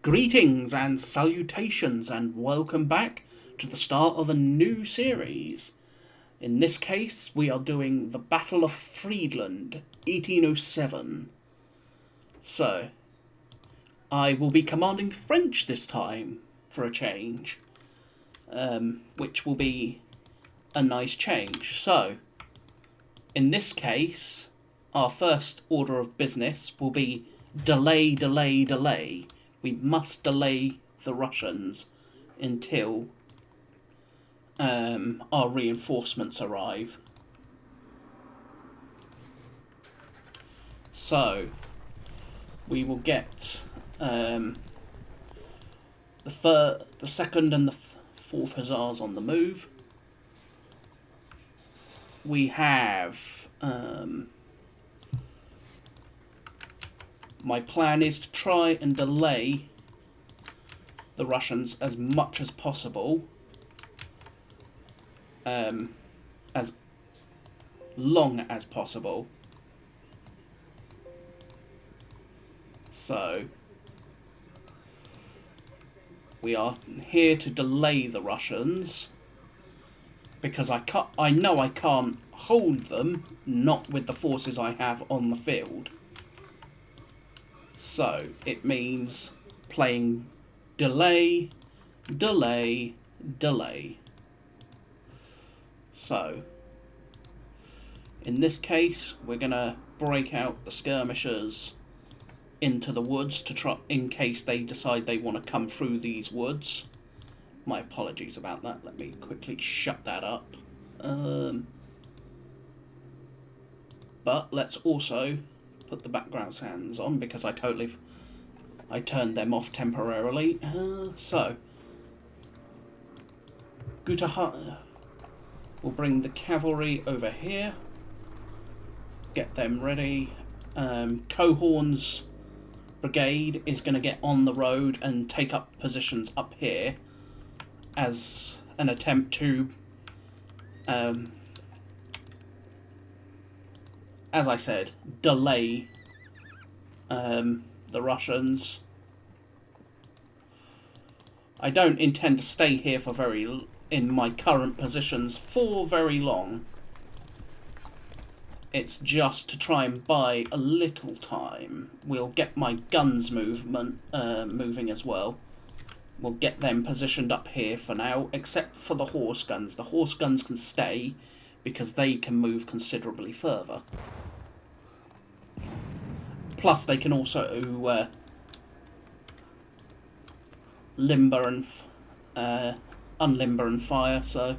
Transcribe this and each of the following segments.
Greetings and salutations and welcome back to the start of a new series. In this case, we are doing the Battle of Friedland, 1807. So, I will be commanding French this time, for a change, which will be a nice change. So, in this case, our first order of business will be delay, delay, delay. We must delay the Russians until our reinforcements arrive. So, we will get the second and the fourth Hussars on the move. We have my plan is to try and delay the Russians as much as possible, as long as possible. So, we are here to delay the Russians because I know I can't hold them, not with the forces I have on the field. So, it means playing delay, delay, delay. So, in this case, we're going to break out the skirmishers into the woods to try, in case they decide they want to come through these woods. My apologies about that. Let me quickly shut that up. But let's also put the background sounds on because I turned them off temporarily. So, Gutaha will bring the cavalry over here. Get them ready. Cohorn's brigade is going to get on the road and take up positions up here as an attempt to, as I said, delay the Russians. I don't intend to stay here in my current positions for very long. It's just to try and buy a little time. We'll get my guns moving as well. We'll get them positioned up here for now, except for the horse guns. The horse guns can stay because they can move considerably further. Plus, they can also limber and unlimber and fire. So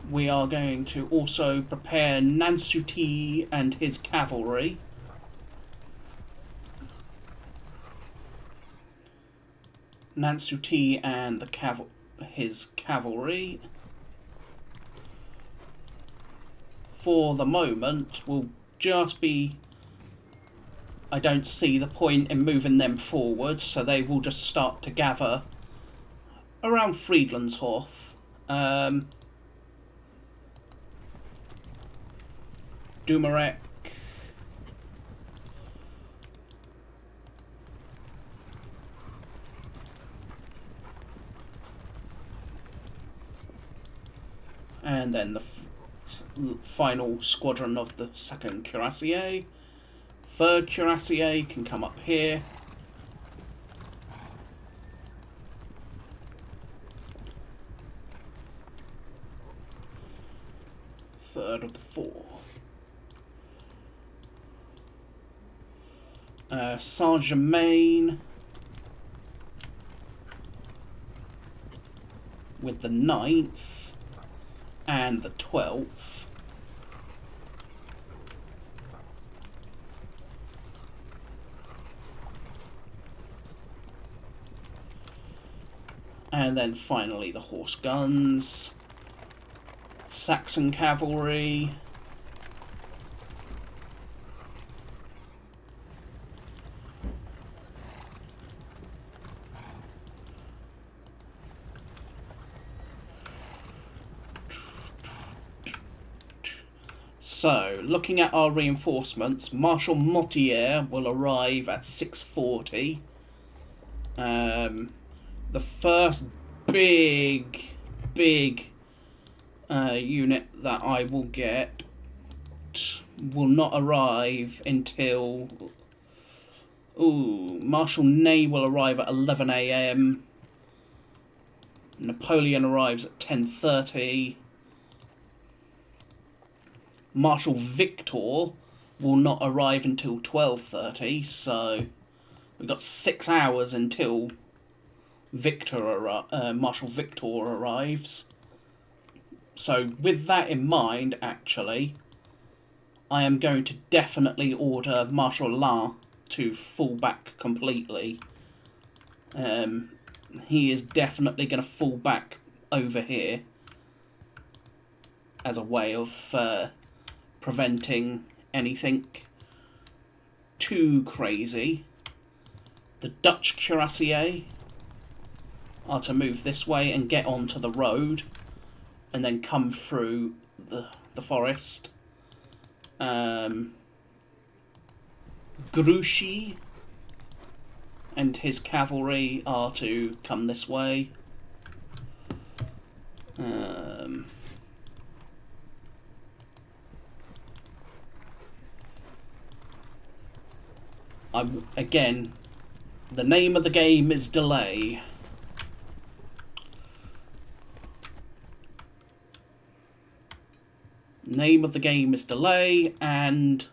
we are going to also prepare Nansuti and his cavalry. Nansuti and his cavalry, for the moment, will just be. I don't see the point in moving them forward, so they will just start to gather around Friedlandshof. Dumarek. And then the final squadron of the 2nd Cuirassier. 3rd Cuirassier can come up here. Third of the 4. Saint-Germain with the 9th and the 12th. And then finally the horse guns, Saxon cavalry, So, looking at our reinforcements, Marshal Motier will arrive at 6:40. The first big unit that I will get will not arrive until... Ooh, Marshal Ney will arrive at 11 AM. Napoleon arrives at 10:30. Marshal Victor will not arrive until 12:30, so we've got 6 hours until Marshal Victor arrives. So with that in mind, actually, I am going to definitely order Marshal Lannes to fall back completely. He is definitely going to fall back over here as a way of preventing anything too crazy. The Dutch cuirassiers are to move this way and get onto the road and then come through the forest. Grouchy and his cavalry are to come this way. Again, the name of the game is delay. Name of the game is delay and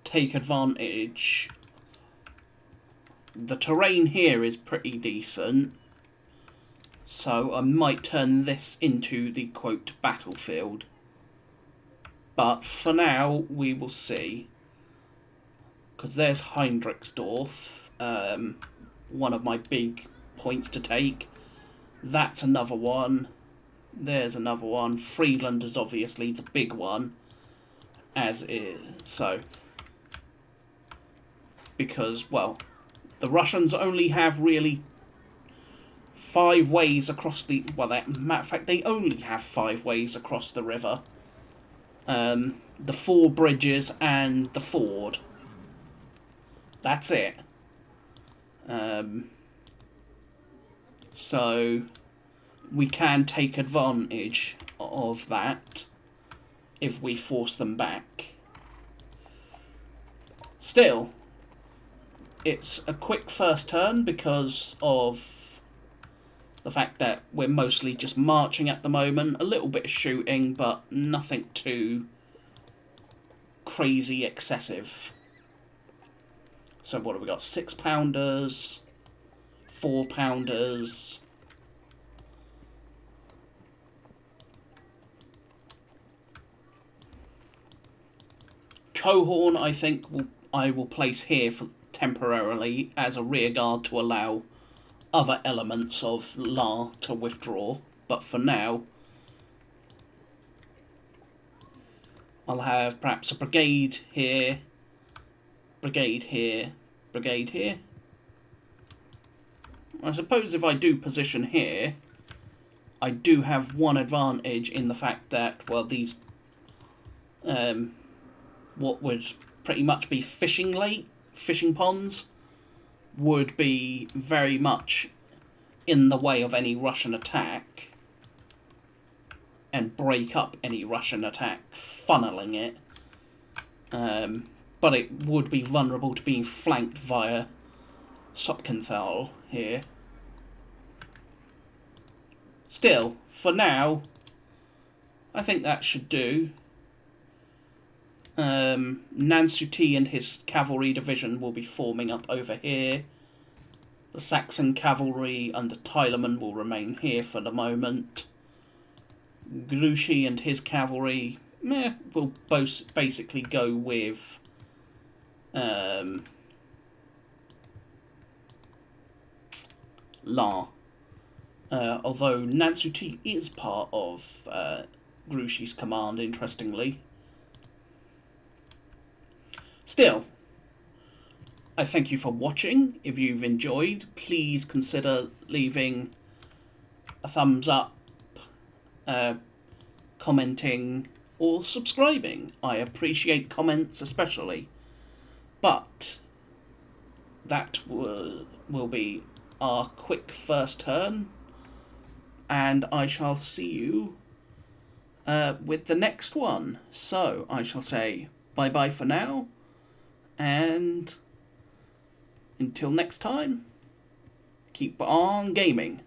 take advantage. The terrain here is pretty decent, so I might turn this into the quote battlefield. But for now, we will see. Because there's Heinrichsdorf, one of my big points to take. That's another one. There's another one. Friedland is obviously the big one, as is. So, because, well, the Russians only have really 5 ways across the... Well, matter of fact, they only have 5 ways across the river. The 4 bridges and the ford. That's it. So we can take advantage of that if we force them back. Still, it's a quick first turn because of the fact that we're mostly just marching at the moment. A little bit of shooting, but nothing too crazy excessive. So what have we got? 6-pounders, 4-pounders. Cohorn, I think, I will place here temporarily as a rear guard to allow other elements of Lannes to withdraw. But for now, I'll have perhaps a brigade here, brigade here, brigade here. I suppose if I do position here, I do have one advantage in the fact that, well, these, what would pretty much be fishing ponds, would be very much in the way of any Russian attack and break up any Russian attack, funneling it. But it would be vulnerable to being flanked via Sopkenthal here. Still, for now, I think that should do. Nansouty and his cavalry division will be forming up over here. The Saxon cavalry under Tylerman will remain here for the moment. Grouchy and his cavalry will both basically go with Lannes. Although Nansouty is part of Grouchy's command, interestingly. Still, I thank you for watching. If you've enjoyed, please consider leaving a thumbs up, commenting, or subscribing. I appreciate comments especially. But that will be our quick first turn, and I shall see you with the next one. So I shall say bye-bye for now, and until next time, keep on gaming.